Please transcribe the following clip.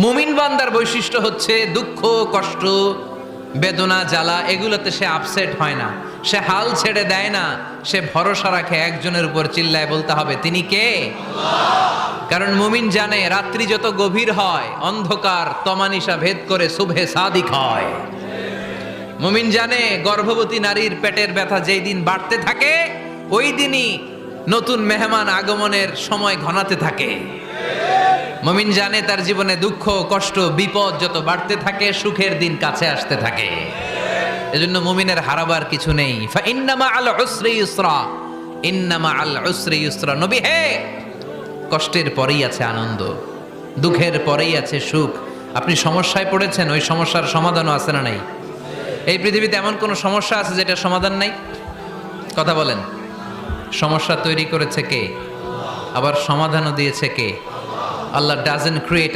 মুমিন বান্দার বৈশিষ্ট্য হচ্ছে দুঃখ কষ্ট বেদনা জ্বালা এগুলোতে সে আপসেট হয় না, সে হাল ছেড়ে দেয় না, সে ভরসা রাখে একজনের উপর, চিল্লায় বলতে হবে তিনি কে? কারণ মুমিন জানে রাত্রি যত গভীর হয় অন্ধকার তমানিসা ভেদ করে শুভে সাদিক হয়। মুমিন জানে গর্ভবতী নারীর পেটের ব্যথা যেই দিন বাড়তে থাকে ওই দিনই নতুন মেহমান আগমনের সময় ঘনাতে থাকে। মুমিন জানে তার জীবনে দুঃখ কষ্ট বিপদ যত বাড়তে থাকে সুখের দিন কাছে আসতে থাকে। এজন্য মুমিনের হারাবার কিছু নেই। ফা ইন্নামা আল উসরি ইউসরা, ইন্নামা আল উসরি ইউসরা। নবী হে, কষ্টের পরেই আছে আনন্দ, দুঃখের পরেই আছে সুখ। আপনি সমস্যায় পড়েছেন, ওই সমস্যার সমাধানও আছে না নাই? এই পৃথিবীতে এমন কোন সমস্যা আছে যেটা সমাধান নাই? কথা বলেন। সমস্যা তৈরি করেছে কে? আবার সমাধানও দিয়েছে কে? আল্লাহ ডাজন্ট ক্রিয়েট